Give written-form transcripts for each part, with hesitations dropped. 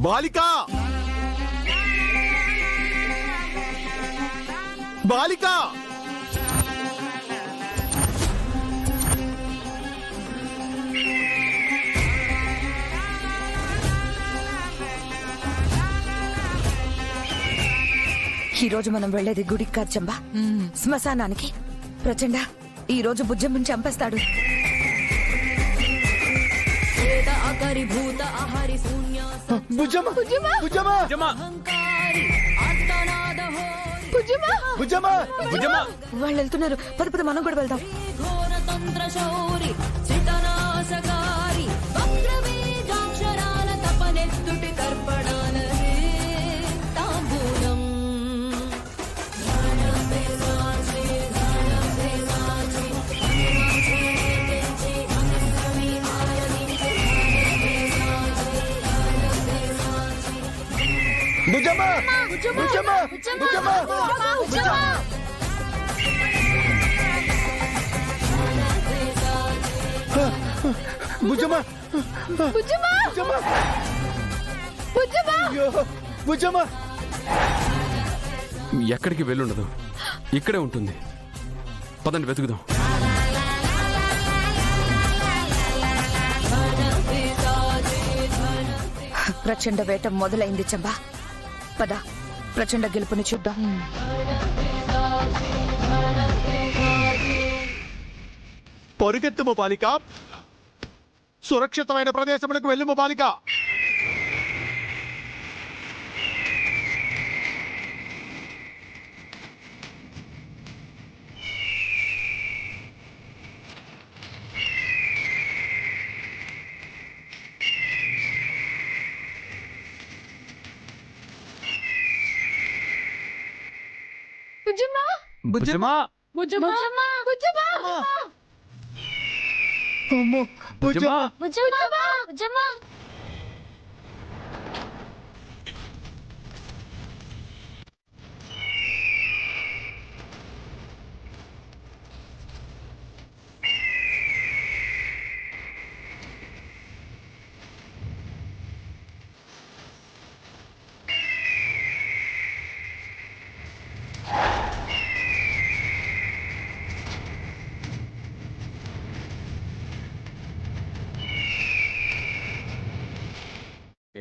బాలిక బాలిక ఈ రోజు మనం వెళ్లేది గుడికి కాదు చంబా, శ్మశానానికి. ప్రచండ ఈ రోజు బుజ్జమ్మని చంపేస్తాడు. వాళ్ళు వెళ్తున్నారు, పద పద మనం కూడా వెళ్దాం. బుజ్జమ్మ బుజ్జమ్మ బుజ్జమ్మ బుజ్జమ్మ బుజ్జమ్మ ఎక్కడికి వెళ్ళుండదు, ఇక్కడే ఉంటుంది. పదండి వెతుకుదాం. ప్రచండ వేట మొదలైంది చంబా, పద ప్రచండ గెలుపుని చూద్దాం. పరుగెత్తుము బాలిక, సురక్షితమైన ప్రదేశములకు వెళ్ళుము బాలిక. బుజ్జమ్మా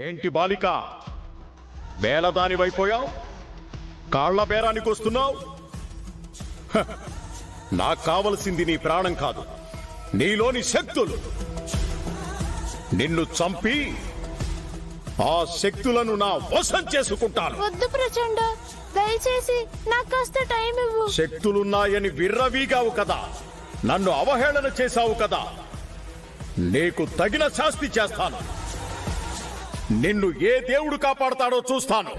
ఏంటి బాలిక, బేలదానివైపోయావు? కాళ్ల బేరానికి వస్తున్నావు? నాకు కావలసింది నీ ప్రాణం కాదు, నీలోని శక్తులు. నిన్ను చంపి ఆ శక్తులను నా వశం చేసుకుంటాను. వద్దు ప్రచండ, దయచేసి నాకు కాస్త టైం ఇవ్వు. శక్తులున్నాయని విర్రవీగావు కదా, నన్ను అవహేళన చేశావు కదా, నీకు తగిన శాస్తి చేస్తాను. నిన్ను ఏ దేవుడు కాపాడతాడో చూస్తాను.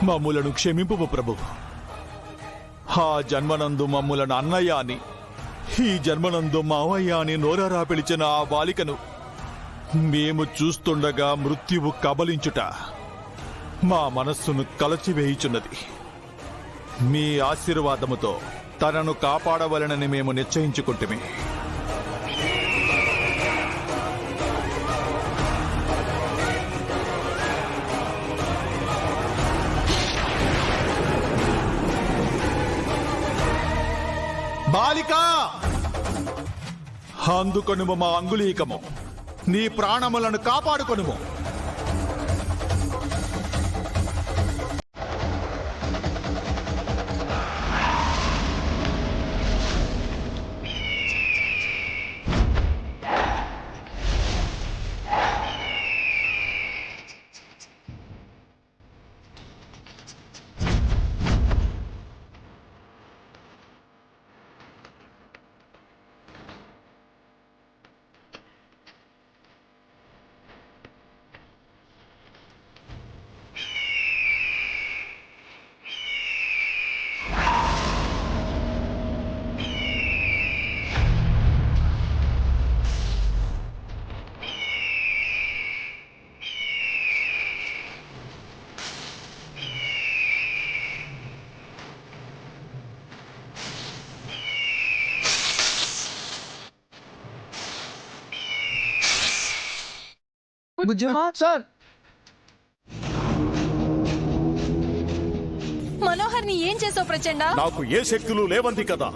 మమ్ములను క్షమింపు ప్రభు. ఆ జన్మనందు మమ్ములను అన్నయ్య అని, ఈ జన్మనందు మావయ్య అని నోరారా పిలిచిన ఆ బాలికను మేము చూస్తుండగా మృత్యువు కబలించుట మా మనస్సును కలచివేయుచున్నది. మీ ఆశీర్వాదముతో తనను కాపాడవలనని మేము నిశ్చయించుకుంటుమే. బాలిక, అందుకొనుము మా అంగుళీకము, నీ ప్రాణములను కాపాడుకొనుము. బుజ్జమ్మ సార్ మనోహర్ని ఏం చేసావు ప్రచండ? నాకు ఏ శక్తులు లేవంది కదా,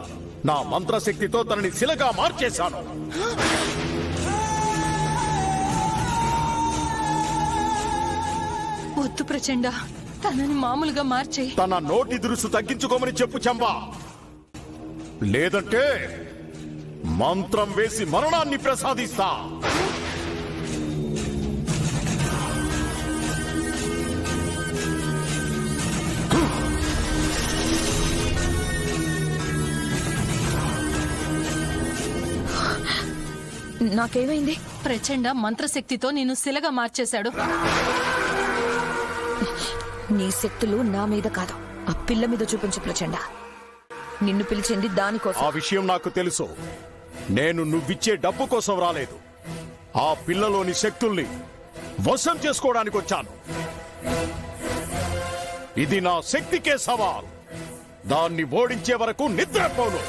నా మంత్రశక్తితో తనని శిలగా మార్చేశాను. వద్దు ప్రచండ, తనని మామూలుగా మార్చే. తన నోటి దురుసు తగ్గించుకోమని చెప్పు చంబా, లేదంటే మంత్రం వేసి మరణాన్ని ప్రసాదిస్తా. నాకేమైంది? ప్రచండ మంత్రశక్తితో నేను శిలగా మార్చేశాడు. నీ శక్తులు నా మీద కాదు, ఆ పిల్ల మీద చూపించు ప్రచండ. నిన్ను పిలిచింది దానికోసం. ఆ విషయం నాకు తెలుసు. నేను నువ్విచ్చే డబ్బు కోసం రాలేదు. ఆ పిల్లలోని శక్తుల్ని వశం చేసుకోవడానికి వచ్చాను. ఇది నా శక్తికే సవాల్. దాన్ని ఓడించే వరకు నిద్రపోను.